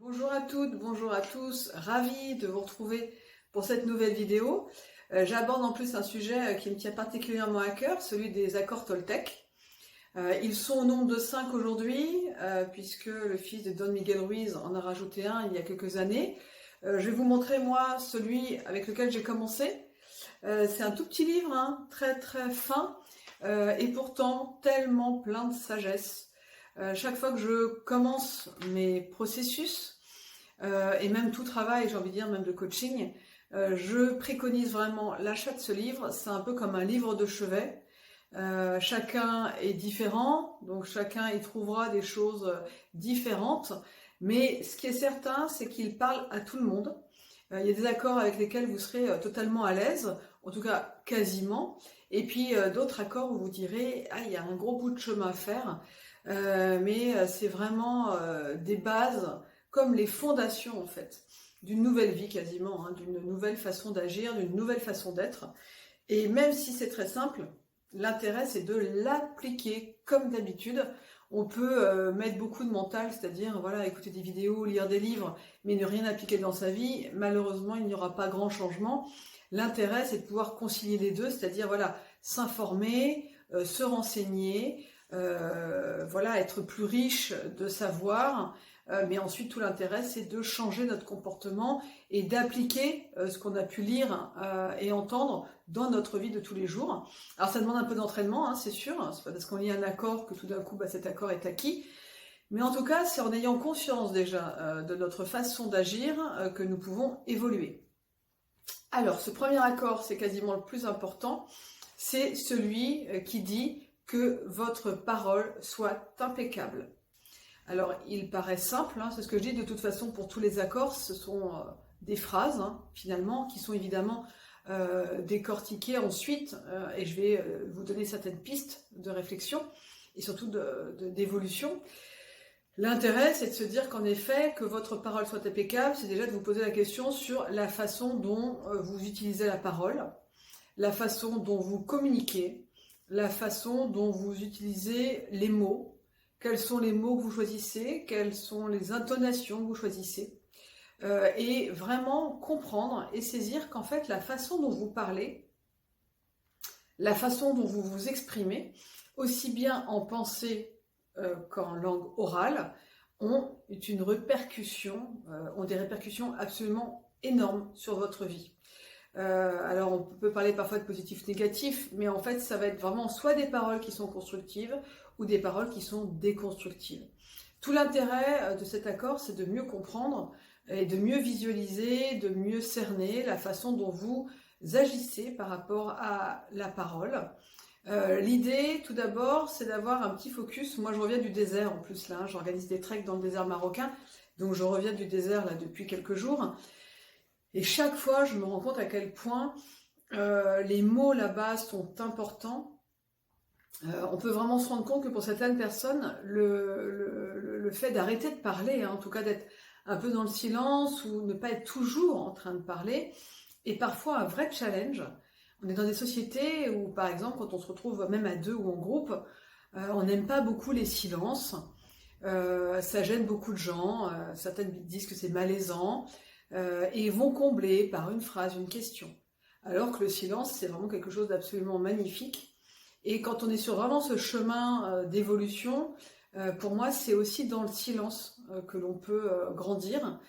Bonjour à toutes, bonjour à tous, ravie de vous retrouver pour cette nouvelle vidéo. J'aborde en plus un sujet qui me tient particulièrement à cœur, celui des accords Toltec. Ils sont au nombre de 5 aujourd'hui, puisque le fils de Don Miguel Ruiz en a rajouté un il y a quelques années. Je vais vous montrer moi celui avec lequel j'ai commencé. C'est un tout petit livre, hein, très très fin, et pourtant tellement plein de sagesse. Chaque fois que je commence mes processus, et même tout travail, j'ai envie de dire, même de coaching, je préconise vraiment l'achat de ce livre. C'est un peu comme un livre de chevet. Chacun est différent, donc chacun y trouvera des choses différentes. Mais ce qui est certain, c'est qu'il parle à tout le monde. Il y a des accords avec lesquels vous serez totalement à l'aise, en tout cas quasiment. Et puis d'autres accords où vous direz, ah, il y a un gros bout de chemin à faire. Mais c'est vraiment des bases comme les fondations en fait d'une nouvelle vie quasiment, hein, d'une nouvelle façon d'agir, d'une nouvelle façon d'être. Et même si c'est très simple, l'intérêt c'est de l'appliquer comme d'habitude. On peut mettre beaucoup de mental, c'est-à-dire voilà, écouter des vidéos, lire des livres, mais ne rien appliquer dans sa vie. Malheureusement, il n'y aura pas grand changement. L'intérêt c'est de pouvoir concilier les deux, c'est-à-dire voilà, s'informer, se renseigner, voilà, être plus riche de savoir, mais ensuite tout l'intérêt c'est de changer notre comportement et d'appliquer ce qu'on a pu lire et entendre dans notre vie de tous les jours. Alors ça demande un peu d'entraînement, hein, c'est sûr, c'est pas parce qu'on lit un accord que tout d'un coup cet accord est acquis, mais en tout cas c'est en ayant conscience déjà de notre façon d'agir que nous pouvons évoluer. Alors ce premier accord, c'est quasiment le plus important, c'est celui qui dit que votre parole soit impeccable. Alors, il paraît simple, hein, c'est ce que je dis de toute façon pour tous les accords, ce sont des phrases, hein, finalement, qui sont évidemment décortiquées ensuite, et je vais vous donner certaines pistes de réflexion, et surtout d'évolution. L'intérêt, c'est de se dire qu'en effet, que votre parole soit impeccable, c'est déjà de vous poser la question sur la façon dont vous utilisez la parole, la façon dont vous communiquez, la façon dont vous utilisez les mots, quels sont les mots que vous choisissez, quelles sont les intonations que vous choisissez, et vraiment comprendre et saisir qu'en fait la façon dont vous parlez, la façon dont vous vous exprimez, aussi bien en pensée qu'en langue orale, ont des répercussions absolument énormes sur votre vie. Alors on peut parler parfois de positif négatif, mais en fait ça va être vraiment soit des paroles qui sont constructives ou des paroles qui sont déconstructives. Tout l'intérêt de cet accord, c'est de mieux comprendre et de mieux visualiser, de mieux cerner la façon dont vous agissez par rapport à la parole. L'idée, tout d'abord, c'est d'avoir un petit focus. Moi, je reviens du désert en plus là, j'organise des treks dans le désert marocain, donc je reviens du désert là depuis quelques jours. Et chaque fois, je me rends compte à quel point les mots là-bas sont importants. On peut vraiment se rendre compte que pour certaines personnes, le fait d'arrêter de parler, hein, en tout cas d'être un peu dans le silence ou ne pas être toujours en train de parler, est parfois un vrai challenge. On est dans des sociétés où, par exemple, quand on se retrouve même à deux ou en groupe, on n'aime pas beaucoup les silences. Ça gêne beaucoup de gens. Certaines disent que c'est malaisant. Et vont combler par une phrase, une question. Alors que le silence, c'est vraiment quelque chose d'absolument magnifique. Et quand on est sur vraiment ce chemin d'évolution, pour moi, c'est aussi dans le silence que l'on peut grandir,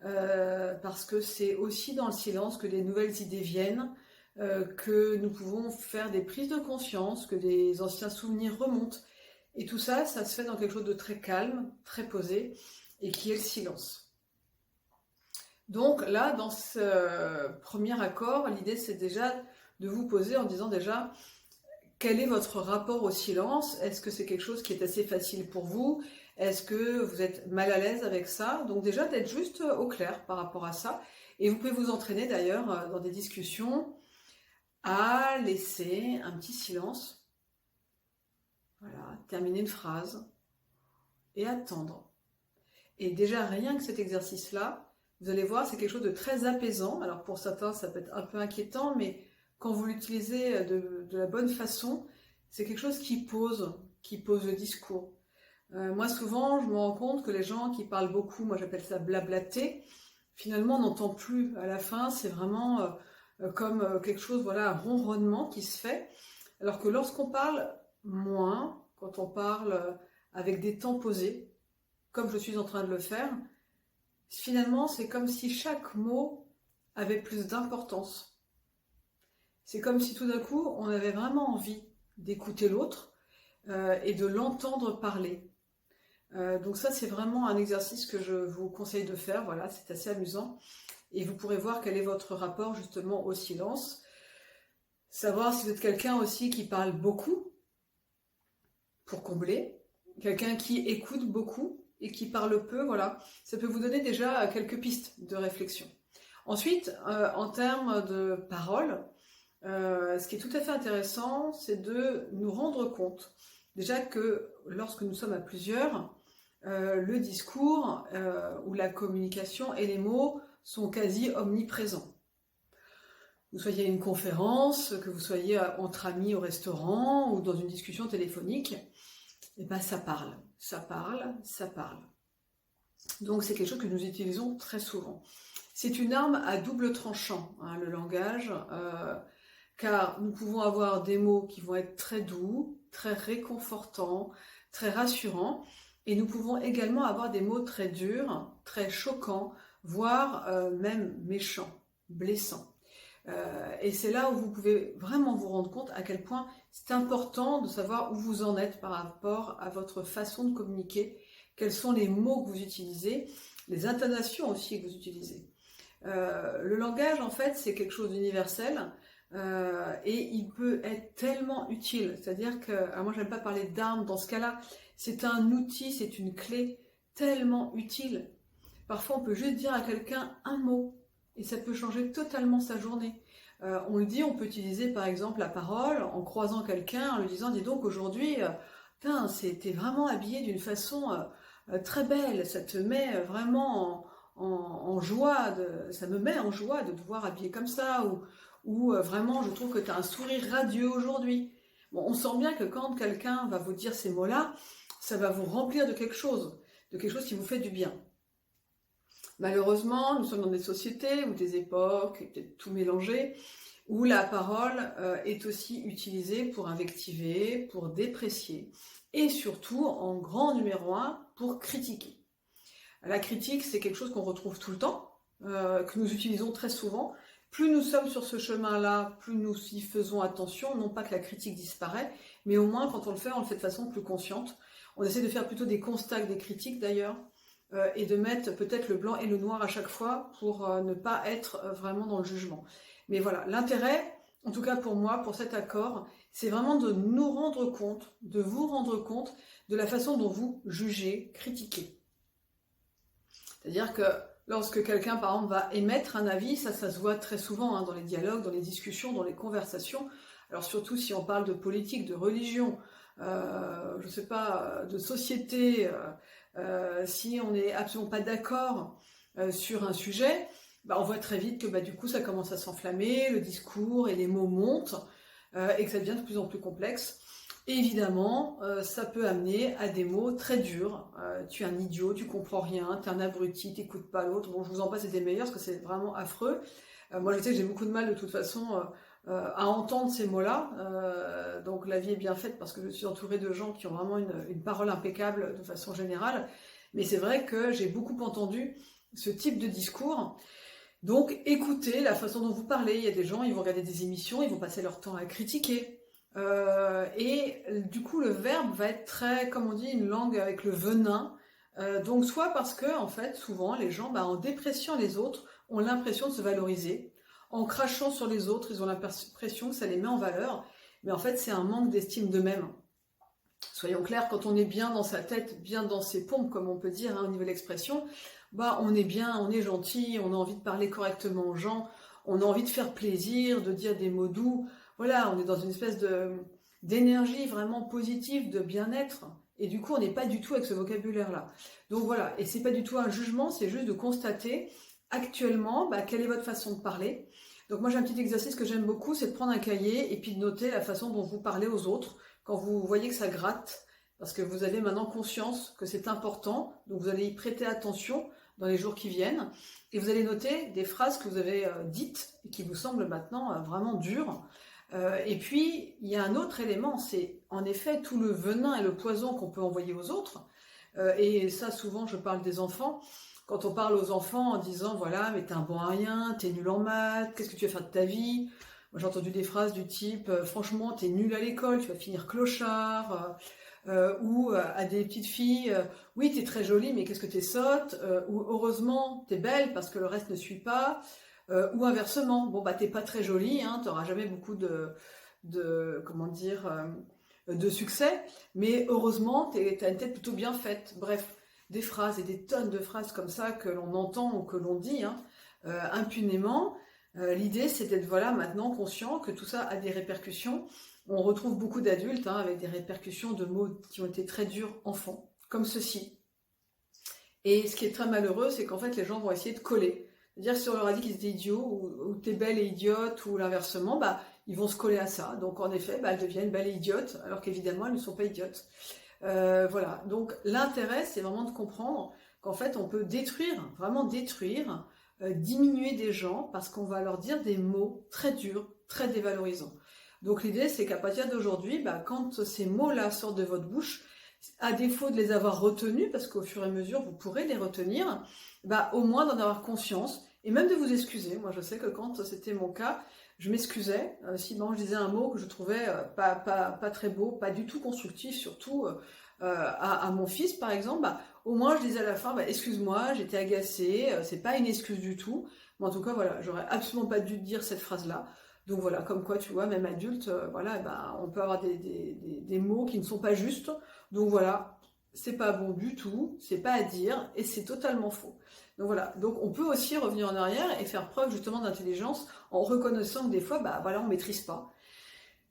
parce que c'est aussi dans le silence que des nouvelles idées viennent, que nous pouvons faire des prises de conscience, que des anciens souvenirs remontent. Et tout ça, ça se fait dans quelque chose de très calme, très posé, et qui est le silence. Donc là, dans ce premier accord, l'idée c'est déjà de vous poser en disant déjà quel est votre rapport au silence. Est-ce que c'est quelque chose qui est assez facile pour vous? Est-ce que vous êtes mal à l'aise avec ça? Donc déjà d'être juste au clair par rapport à ça. Et vous pouvez vous entraîner d'ailleurs dans des discussions à laisser un petit silence. Voilà, terminer une phrase et attendre. Et déjà rien que cet exercice-là, vous allez voir, c'est quelque chose de très apaisant. Alors pour certains, ça peut être un peu inquiétant, mais quand vous l'utilisez de la bonne façon, c'est quelque chose qui pose le discours. Moi, souvent, je me rends compte que les gens qui parlent beaucoup, moi j'appelle ça blablater, finalement, on n'entend plus. À la fin, c'est vraiment comme quelque chose, voilà, un ronronnement qui se fait. Alors que lorsqu'on parle moins, quand on parle avec des temps posés, comme je suis en train de le faire, finalement, c'est comme si chaque mot avait plus d'importance. C'est comme si tout d'un coup, on avait vraiment envie d'écouter l'autre et de l'entendre parler. Donc ça, c'est vraiment un exercice que je vous conseille de faire. Voilà, c'est assez amusant. Et vous pourrez voir quel est votre rapport justement au silence. Savoir si vous êtes quelqu'un aussi qui parle beaucoup pour combler, quelqu'un qui écoute beaucoup et qui parle peu, voilà. Ça peut vous donner déjà quelques pistes de réflexion. Ensuite, en termes de parole, ce qui est tout à fait intéressant, c'est de nous rendre compte déjà que lorsque nous sommes à plusieurs, le discours ou la communication et les mots sont quasi omniprésents. Que vous soyez à une conférence, que vous soyez entre amis au restaurant ou dans une discussion téléphonique, et ben ça parle, ça parle, ça parle. Donc c'est quelque chose que nous utilisons très souvent. C'est une arme à double tranchant, hein, le langage, car nous pouvons avoir des mots qui vont être très doux, très réconfortants, très rassurants, et nous pouvons également avoir des mots très durs, très choquants, voire même méchants, blessants. Et c'est là où vous pouvez vraiment vous rendre compte à quel point c'est important de savoir où vous en êtes par rapport à votre façon de communiquer, quels sont les mots que vous utilisez, les intonations aussi que vous utilisez. Le langage, en fait, c'est quelque chose d'universel et il peut être tellement utile. C'est-à-dire que, alors moi, j'aime pas parler d'armes dans ce cas-là, c'est un outil, c'est une clé tellement utile. Parfois, on peut juste dire à quelqu'un un mot et ça peut changer totalement sa journée. On le dit, on peut utiliser par exemple la parole en croisant quelqu'un, en lui disant, dis donc aujourd'hui, t'es vraiment habillé d'une façon très belle, ça te met vraiment en joie, ça me met en joie de te voir habillé comme ça, ou vraiment je trouve que tu as un sourire radieux aujourd'hui. Bon, on sent bien que quand quelqu'un va vous dire ces mots-là, ça va vous remplir de quelque chose qui vous fait du bien. Malheureusement, nous sommes dans des sociétés ou des époques, peut-être tout mélangé, où la parole est aussi utilisée pour invectiver, pour déprécier, et surtout, en grand numéro un, pour critiquer. La critique, c'est quelque chose qu'on retrouve tout le temps, que nous utilisons très souvent. Plus nous sommes sur ce chemin-là, plus nous y faisons attention, non pas que la critique disparaît, mais au moins quand on le fait de façon plus consciente. On essaie de faire plutôt des constats que des critiques d'ailleurs, et de mettre peut-être le blanc et le noir à chaque fois pour ne pas être vraiment dans le jugement. Mais voilà, l'intérêt, en tout cas pour moi, pour cet accord, c'est vraiment de nous rendre compte, de vous rendre compte de la façon dont vous jugez, critiquez. C'est-à-dire que lorsque quelqu'un, par exemple, va émettre un avis, ça se voit très souvent dans les dialogues, dans les discussions, dans les conversations. Alors surtout si on parle de politique, de religion, je ne sais pas, de société, si on n'est absolument pas d'accord sur un sujet, on voit très vite que du coup ça commence à s'enflammer, le discours et les mots montent, et que ça devient de plus en plus complexe. Et évidemment, ça peut amener à des mots très durs. Tu es un idiot, tu comprends rien, tu es un abruti, tu n'écoutes pas l'autre. Bon, je vous en passe des meilleurs parce que c'est vraiment affreux. Moi, je sais que j'ai beaucoup de mal de toute façon à entendre ces mots-là. Donc la vie est bien faite parce que je suis entourée de gens qui ont vraiment une parole impeccable de façon générale. Mais c'est vrai que j'ai beaucoup entendu ce type de discours. Donc écoutez la façon dont vous parlez. Il y a des gens, ils vont regarder des émissions, ils vont passer leur temps à critiquer. Et du coup le verbe va être très, comme on dit, une langue avec le venin. Donc soit parce que en fait souvent les gens, en dépréciant les autres, ont l'impression de se valoriser. En crachant sur les autres, ils ont l'impression que ça les met en valeur. Mais en fait c'est un manque d'estime d'eux-mêmes. Soyons clairs, quand on est bien dans sa tête, bien dans ses pompes, comme on peut dire au niveau de l'expression, on est bien, on est gentil, on a envie de parler correctement aux gens, on a envie de faire plaisir, de dire des mots doux. Voilà, on est dans une espèce d'énergie vraiment positive, de bien-être. Et du coup, on n'est pas du tout avec ce vocabulaire-là. Donc voilà, et c'est pas du tout un jugement, c'est juste de constater actuellement quelle est votre façon de parler. Donc moi, j'ai un petit exercice que j'aime beaucoup, c'est de prendre un cahier et puis de noter la façon dont vous parlez aux autres. Quand vous voyez que ça gratte, parce que vous avez maintenant conscience que c'est important, donc vous allez y prêter attention dans les jours qui viennent, et vous allez noter des phrases que vous avez dites, et qui vous semblent maintenant vraiment dures. Et puis, il y a un autre élément, c'est en effet tout le venin et le poison qu'on peut envoyer aux autres, et ça souvent je parle des enfants, quand on parle aux enfants en disant voilà mais t'es un bon à rien, t'es nul en maths, qu'est-ce que tu vas faire de ta vie? Moi j'ai entendu des phrases du type franchement t'es nul à l'école, tu vas finir clochard, ou à des petites filles oui t'es très jolie mais qu'est-ce que t'es sotte, ou heureusement t'es belle parce que le reste ne suit pas, ou inversement, bon bah t'es pas très jolie, hein, t'auras jamais beaucoup comment dire, de succès, mais heureusement t'as une tête plutôt bien faite. Bref, des phrases et des tonnes de phrases comme ça que l'on entend ou que l'on dit hein, impunément. L'idée c'est d'être voilà maintenant conscient que tout ça a des répercussions. On retrouve beaucoup d'adultes hein, avec des répercussions de mots qui ont été très durs enfants, comme ceci. Et ce qui est très malheureux, c'est qu'en fait les gens vont essayer de coller. C'est-à-dire si on leur a dit qu'ils étaient idiots, ou t'es belle et idiote, ou l'inversement, bah, ils vont se coller à ça. Donc en effet, bah, elles deviennent belles et idiotes, alors qu'évidemment elles ne sont pas idiotes. Voilà, donc l'intérêt c'est vraiment de comprendre qu'en fait on peut détruire, vraiment détruire, diminuer des gens parce qu'on va leur dire des mots très durs, très dévalorisants. Donc l'idée c'est qu'à partir d'aujourd'hui, bah, quand ces mots-là sortent de votre bouche, à défaut de les avoir retenus, parce qu'au fur et à mesure vous pourrez les retenir, bah, au moins d'en avoir conscience, et même de vous excuser. Moi je sais que quand c'était mon cas, je m'excusais, si bon, je disais un mot que je trouvais pas très beau, pas du tout constructif, surtout à mon fils par exemple, bah, au moins je disais à la fin, bah, excuse-moi, j'étais agacée, c'est pas une excuse du tout, mais en tout cas voilà, j'aurais absolument pas dû dire cette phrase-là. Donc voilà, comme quoi tu vois, même adulte, voilà, bah, on peut avoir des mots qui ne sont pas justes, donc voilà, c'est pas bon du tout, c'est pas à dire, et c'est totalement faux. Donc voilà, donc on peut aussi revenir en arrière et faire preuve justement d'intelligence en reconnaissant que des fois, bah voilà, on maîtrise pas.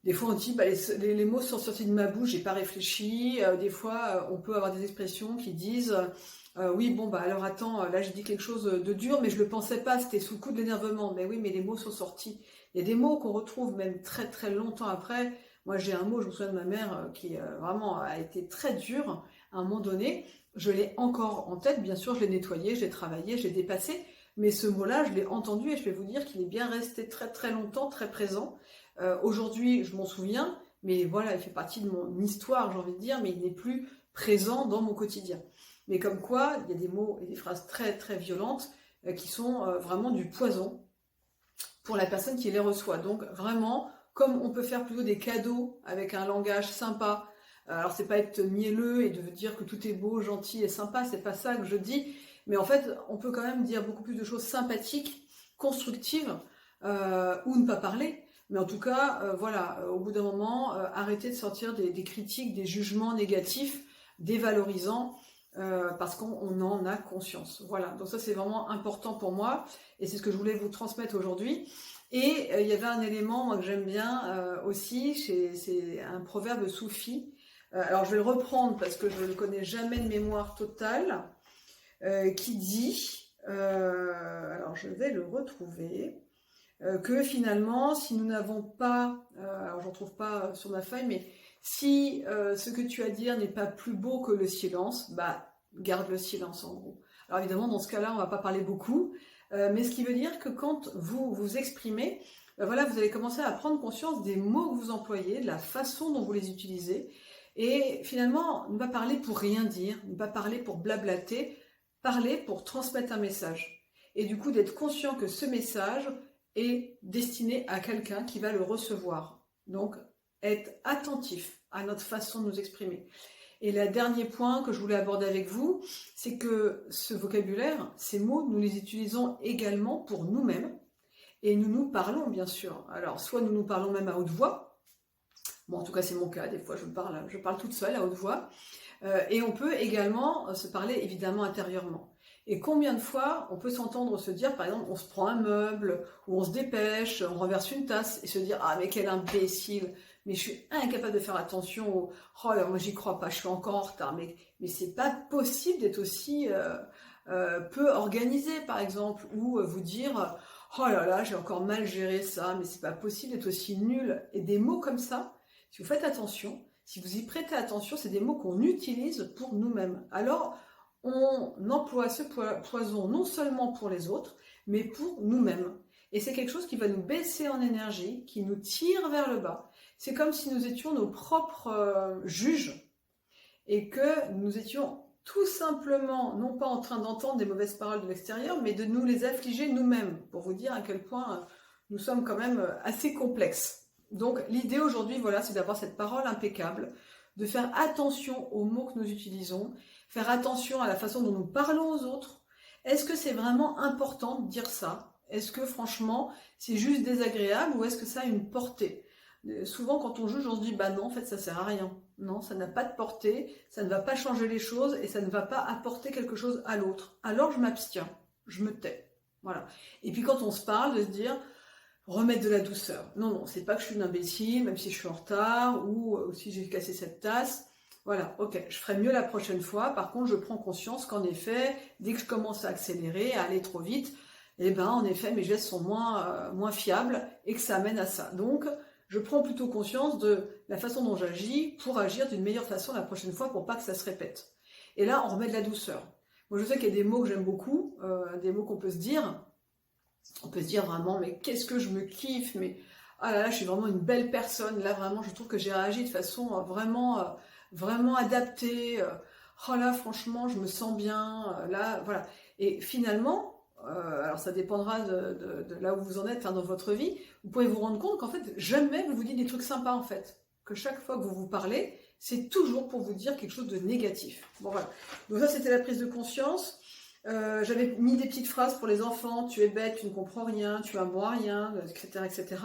Des fois on dit, bah, les mots sont sortis de ma bouche, j'ai pas réfléchi. Des fois on peut avoir des expressions qui disent, oui bon bah alors attends, là j'ai dit quelque chose de dur, mais je le pensais pas, c'était sous le coup de l'énervement. Mais oui, mais les mots sont sortis. Il y a des mots qu'on retrouve même très très longtemps après. Moi j'ai un mot, je me souviens de ma mère qui vraiment a été très dur à un moment donné. Je l'ai encore en tête, bien sûr, je l'ai nettoyé, je l'ai travaillé, je l'ai dépassé, mais ce mot-là, je l'ai entendu et je vais vous dire qu'il est bien resté très très longtemps, très présent. Aujourd'hui, je m'en souviens, mais voilà, il fait partie de mon histoire, j'ai envie de dire, mais il n'est plus présent dans mon quotidien. Mais comme quoi, il y a des mots et des phrases très très violentes qui sont vraiment du poison pour la personne qui les reçoit. Donc vraiment, comme on peut faire plutôt des cadeaux avec un langage sympa, alors c'est pas être mielleux et de dire que tout est beau, gentil et sympa, c'est pas ça que je dis, mais en fait on peut quand même dire beaucoup plus de choses sympathiques, constructives, ou ne pas parler, mais en tout cas voilà, au bout d'un moment, arrêter de sortir des critiques, des jugements négatifs, dévalorisants, parce qu'on en a conscience. Voilà, donc ça c'est vraiment important pour moi, et c'est ce que je voulais vous transmettre aujourd'hui. Et il y avait un élément moi, que j'aime bien aussi, c'est un proverbe soufi. Alors je vais le reprendre parce que je ne le connais jamais de mémoire totale, qui dit, alors je vais le retrouver, que finalement si nous n'avons pas, alors j'en trouve pas sur ma feuille, mais si ce que tu as à dire n'est pas plus beau que le silence, bah garde le silence en gros. Alors évidemment dans ce cas-là on va pas parler beaucoup, mais ce qui veut dire que quand vous vous exprimez, voilà, vous allez commencer à prendre conscience des mots que vous employez, de la façon dont vous les utilisez, et finalement ne pas parler pour rien dire, ne pas parler pour blablater, parler pour transmettre un message. Et du coup d'être conscient que ce message est destiné à quelqu'un qui va le recevoir. Donc être attentif à notre façon de nous exprimer. Et le dernier point que je voulais aborder avec vous, c'est que ce vocabulaire, ces mots, nous les utilisons également pour nous-mêmes, et nous nous parlons bien sûr. Alors soit nous nous parlons même à haute voix, bon en tout cas c'est mon cas, des fois je parle toute seule à haute voix, et on peut également se parler évidemment intérieurement. Et combien de fois on peut s'entendre se dire, par exemple, on se prend un meuble, ou on se dépêche, on renverse une tasse, et se dire « Ah mais quel imbécile, mais je suis incapable de faire attention, au... oh là moi j'y crois pas, je suis encore en retard, mais c'est pas possible d'être aussi peu organisé par exemple, ou vous dire « Oh là là, j'ai encore mal géré ça, mais c'est pas possible d'être aussi nul », et des mots comme ça, si vous faites attention, si vous y prêtez attention, c'est des mots qu'on utilise pour nous-mêmes. Alors, on emploie ce poison non seulement pour les autres, mais pour nous-mêmes. Et c'est quelque chose qui va nous baisser en énergie, qui nous tire vers le bas. C'est comme si nous étions nos propres juges et que nous étions tout simplement, non pas en train d'entendre des mauvaises paroles de l'extérieur, mais de nous les affliger nous-mêmes, pour vous dire à quel point nous sommes quand même assez complexes. Donc l'idée aujourd'hui, voilà, c'est d'avoir cette parole impeccable, de faire attention aux mots que nous utilisons, faire attention à la façon dont nous parlons aux autres. Est-ce que c'est vraiment important de dire ça? Est-ce que franchement, c'est juste désagréable ou est-ce que ça a une portée? Souvent, quand on juge, on se dit, bah non, en fait, ça sert à rien. Non, ça n'a pas de portée, ça ne va pas changer les choses et ça ne va pas apporter quelque chose à l'autre. Alors, je m'abstiens, je me tais. Voilà. Et puis, quand on se parle, de se dire, remettre de la douceur. Non, non, c'est pas que je suis une imbécile, même si je suis en retard ou si j'ai cassé cette tasse. Voilà, ok, je ferai mieux la prochaine fois. Par contre, je prends conscience qu'en effet, dès que je commence à accélérer, à aller trop vite, eh ben, en effet, mes gestes sont moins fiables et que ça amène à ça. Donc, je prends plutôt conscience de la façon dont j'agis pour agir d'une meilleure façon la prochaine fois pour pas que ça se répète. Et là, on remet de la douceur. Moi, je sais qu'il y a des mots que j'aime beaucoup, des mots qu'on peut se dire. On peut se dire vraiment, mais qu'est-ce que je me kiffe, mais ah là là, je suis vraiment une belle personne. Là, vraiment, je trouve que j'ai réagi de façon vraiment adaptée. Oh là, franchement, je me sens bien. Là, voilà. Et finalement, alors ça dépendra de là où vous en êtes dans votre vie, vous pouvez vous rendre compte qu'en fait, jamais vous vous dites des trucs sympas en fait. Que chaque fois que vous vous parlez, c'est toujours pour vous dire quelque chose de négatif. Bon voilà. Donc ça, c'était la prise de conscience. J'avais mis des petites phrases pour les enfants, tu es bête, tu ne comprends rien, tu as un bon à rien, etc. etc.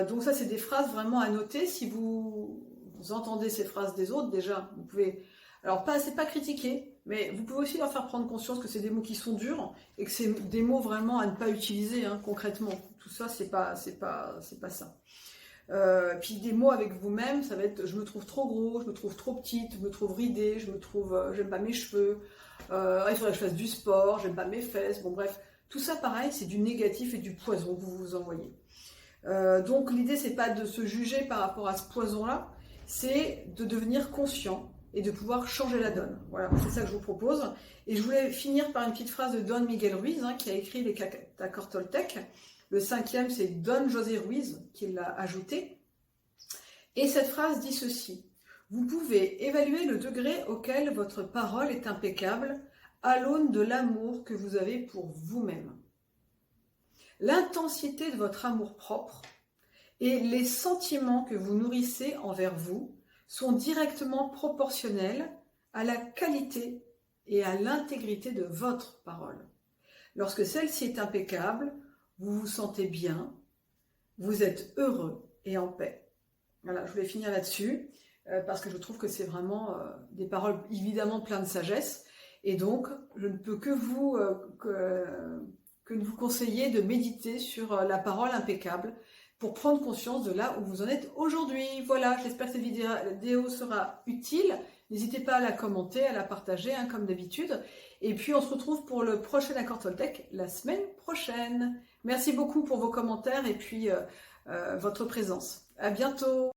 Donc ça, c'est des phrases vraiment à noter. Si vous entendez ces phrases des autres, déjà, vous pouvez... Alors, c'est pas critiquer, mais vous pouvez aussi leur faire prendre conscience que c'est des mots qui sont durs et que c'est des mots vraiment à ne pas utiliser concrètement. Tout ça, c'est pas ça. Puis des mots avec vous-même, ça va être je me trouve trop gros, je me trouve trop petite, je me trouve ridée, je me trouve j'aime pas mes cheveux, il faudrait que je fasse du sport, j'aime pas mes fesses, bon bref, tout ça pareil, c'est du négatif et du poison que vous vous envoyez. Donc l'idée c'est pas de se juger par rapport à ce poison-là, c'est de devenir conscient et de pouvoir changer la donne. Voilà, c'est ça que je vous propose. Et je voulais finir par une petite phrase de Don Miguel Ruiz, qui a écrit les accords Toltec. Le 5e, c'est Don José Ruiz qui l'a ajouté. Et cette phrase dit ceci. Vous pouvez évaluer le degré auquel votre parole est impeccable à l'aune de l'amour que vous avez pour vous-même. L'intensité de votre amour-propre et les sentiments que vous nourrissez envers vous sont directement proportionnels à la qualité et à l'intégrité de votre parole. Lorsque celle-ci est impeccable, vous vous sentez bien, vous êtes heureux et en paix. Voilà, je voulais finir là-dessus, parce que je trouve que c'est vraiment des paroles évidemment pleines de sagesse, et donc je ne peux que vous conseiller de méditer sur la parole impeccable, pour prendre conscience de là où vous en êtes aujourd'hui. Voilà, j'espère que cette vidéo sera utile. N'hésitez pas à la commenter, à la partager, comme d'habitude. Et puis, on se retrouve pour le prochain Accord Toltec la semaine prochaine. Merci beaucoup pour vos commentaires et puis votre présence. À bientôt.